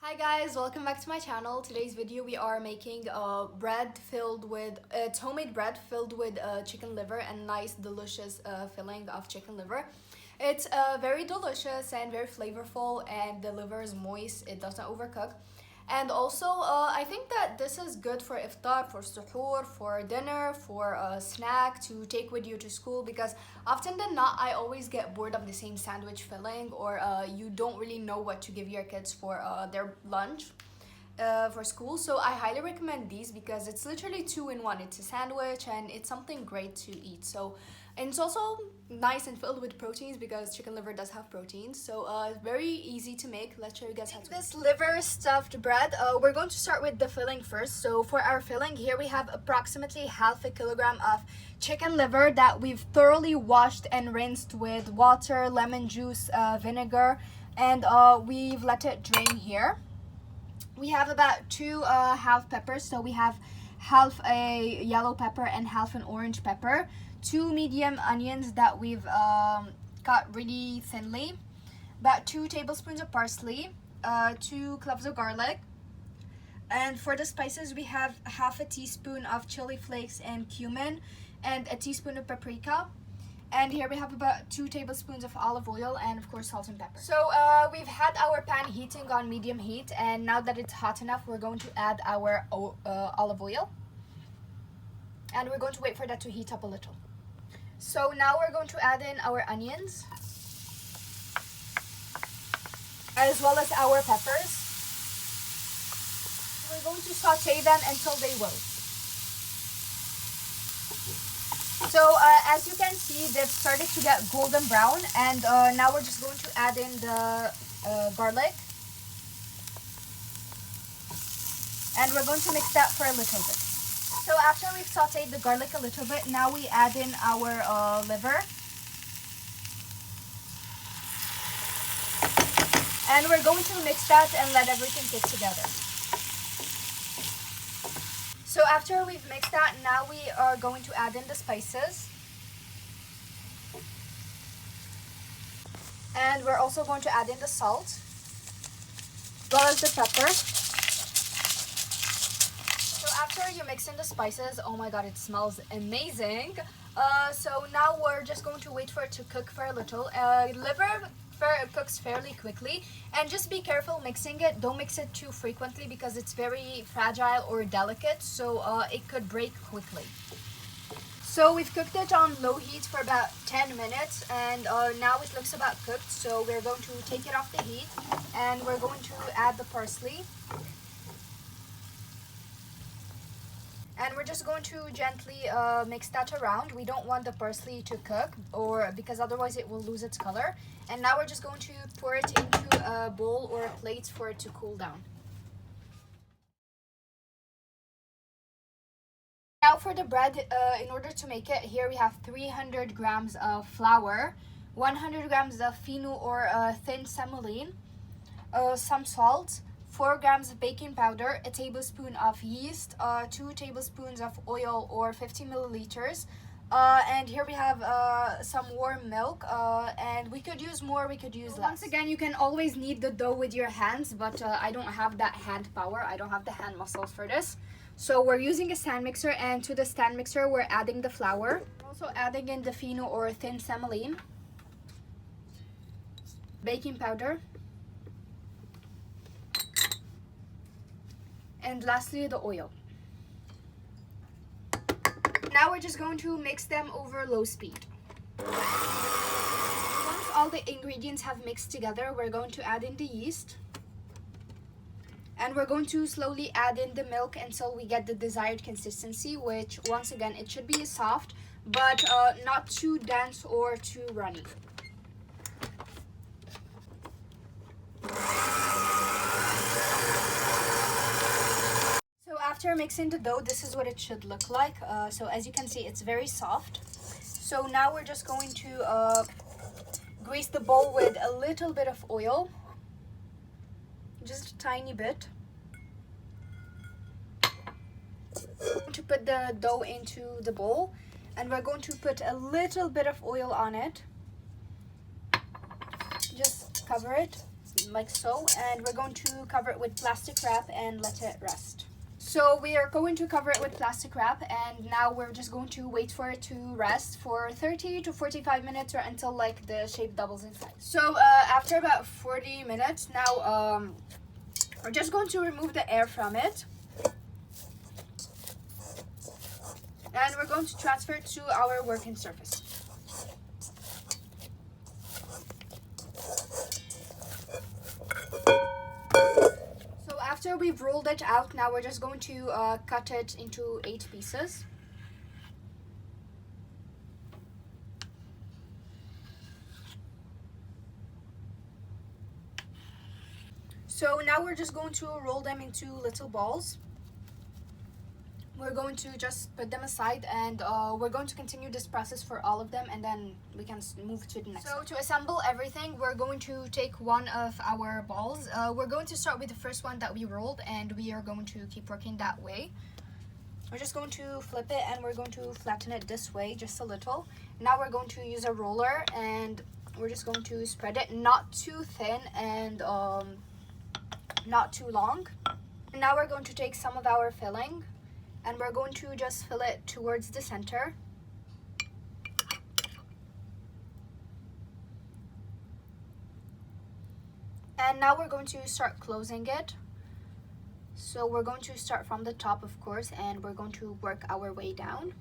Hi guys, welcome back to my channel. Today's video we are making bread filled with it's homemade bread filled with chicken liver and nice delicious filling of chicken liver. It's very delicious and very flavorful, and the liver is moist, it doesn't overcook. And also I think that this is good for iftar, for suhoor, for dinner, for a snack to take with you to school, because often than not I always get bored of the same sandwich filling, or you don't really know what to give your kids for their lunch for school. So I highly recommend these because it's literally two in one. It's a sandwich and it's something great to eat. And it's also nice and filled with proteins because chicken liver does have proteins. So very easy to make. Let's show you guys how to make this liver stuffed bread. We're going to start with the filling first. So for our filling, here we have approximately half a kilogram of chicken liver that we've thoroughly washed and rinsed with water, lemon juice, vinegar, and we've let it drain here. We have about two half peppers, so we have half a yellow pepper and half an orange pepper, two medium onions that we've cut really thinly, about 2 tablespoons of parsley, 2 cloves of garlic, and for the spices we have half a teaspoon of chili flakes and cumin, and a teaspoon of paprika. And here we have about 2 tablespoons of olive oil, and of course salt and pepper. So we've had our pan heating on medium heat, and now that it's hot enough, we're going to add our olive oil. And we're going to wait for that to heat up a little. So now we're going to add in our onions, as well as our peppers. We're going to saute them until they wilts. So as you can see, they've started to get golden brown, and now we're just going to add in the garlic, and we're going to mix that for a little bit. So after we've sauteed the garlic a little bit, now we add in our liver, and we're going to mix that and let everything get together. So after we've mixed that, now we are going to add in the spices. And we're also going to add in the salt, as well as the pepper. So after you mix in the spices, oh my god, it smells amazing. So now we're just going to wait for it to cook for a little. Liver cooks fairly quickly, and just be careful mixing it. Don't mix it too frequently because it's very fragile or delicate, so it could break quickly. So we've cooked it on low heat for about 10 minutes, and now it looks about cooked. So we're going to take it off the heat, and we're going to add the parsley. And we're just going to gently mix that around. We don't want the parsley to cook, or because otherwise it will lose its color. And now we're just going to pour it into a bowl or a plate for it to cool down. Now for the bread, in order to make it, here we have 300 grams of flour, 100 grams of fino or thin semolina, some salt, 4 grams of baking powder, a tablespoon of yeast, 2 tablespoons of oil or 50 milliliters, and here we have some warm milk, and we could use more, we could use less. Once again, you can always knead the dough with your hands, but I don't have that hand power, I don't have the hand muscles for this. So we're using a stand mixer, and to the stand mixer we're adding the flour. We're also adding in the fino or thin semolina, baking powder, and lastly the oil. Now we're just going to mix them over low speed. Once all the ingredients have mixed together, we're going to add in the yeast, and we're going to slowly add in the milk until we get the desired consistency, which once again it should be soft but not too dense or too runny. After mixing the dough, this is what it should look like. So as you can see, it's very soft. So now we're just going to grease the bowl with a little bit of oil, just a tiny bit. To put the dough into the bowl, and we're going to put a little bit of oil on it. Just cover it like so, and we're going to cover it with plastic wrap and let it rest. So we are going to cover it with plastic wrap, and now we're just going to wait for it to rest for 30 to 45 minutes or until like the shape doubles in size. So after about 40 minutes, now we're just going to remove the air from it. And we're going to transfer it to our working surface. So after we've rolled it out, now we're just going to cut it into 8 pieces. So now we're just going to roll them into little balls. We're going to just put them aside, and we're going to continue this process for all of them, and then we can move to the next. So to assemble everything, we're going to take one of our balls. We're going to start with the first one that we rolled, and we are going to keep working that way. We're just going to flip it, and we're going to flatten it this way just a little. Now we're going to use a roller, and we're just going to spread it not too thin and not too long. And now we're going to take some of our filling, and we're going to just fill it towards the center. And now we're going to start closing it. So we're going to start from the top, of course, and we're going to work our way down.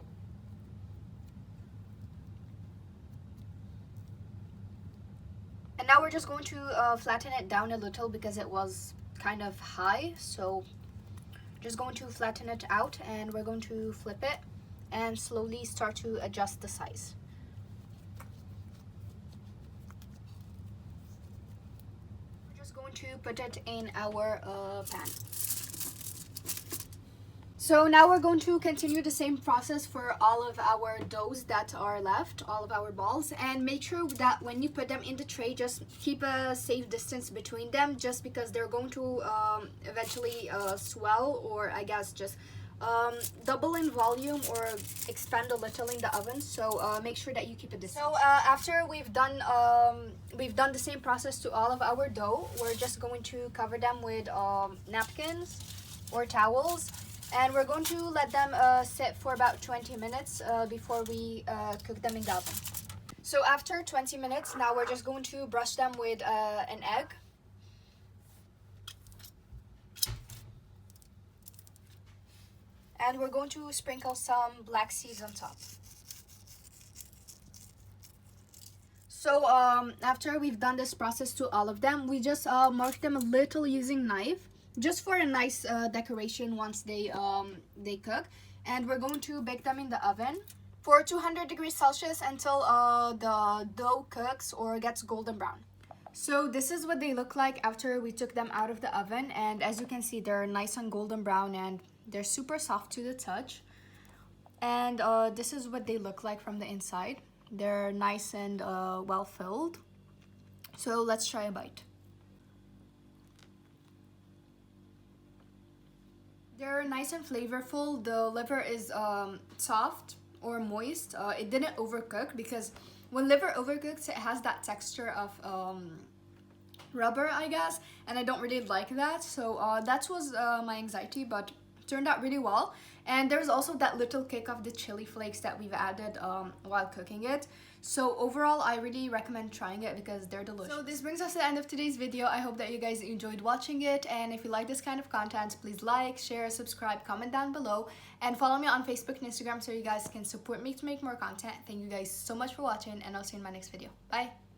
And now we're just going to flatten it down a little because it was kind of high. So just going to flatten it out, and we're going to flip it and slowly start to adjust the size. We're just going to put it in our pan. So now we're going to continue the same process for all of our doughs that are left, all of our balls, and make sure that when you put them in the tray, just keep a safe distance between them, just because they're going to eventually swell, or I guess just double in volume or expand a little in the oven. So make sure that you keep a distance. So after we've done the same process to all of our dough, we're just going to cover them with napkins or towels. And we're going to let them sit for about 20 minutes before we cook them in the oven. So after 20 minutes, now we're just going to brush them with an egg. And we're going to sprinkle some black seeds on top. So after we've done this process to all of them, we just mark them a little using knife, just for a nice decoration once they cook. And we're going to bake them in the oven for 200 degrees Celsius until the dough cooks or gets golden brown. So this is what they look like after we took them out of the oven, and as you can see, they're nice and golden brown and they're super soft to the touch. And this is what they look like from the inside. They're nice and well filled. So let's try a bite. They're nice and flavorful. The liver is soft or moist. It didn't overcook, because when liver overcooks, it has that texture of rubber, I guess, and I don't really like that. So that was my anxiety, but turned out really well. And there's also that little kick of the chili flakes that we've added while cooking it. So overall, I really recommend trying it because they're delicious. So this brings us to the end of today's video. I hope that you guys enjoyed watching it, and if you like this kind of content, please like, share, subscribe, comment down below, and follow me on Facebook and Instagram so you guys can support me to make more content. Thank you guys so much for watching, and I'll see you in my next video. Bye!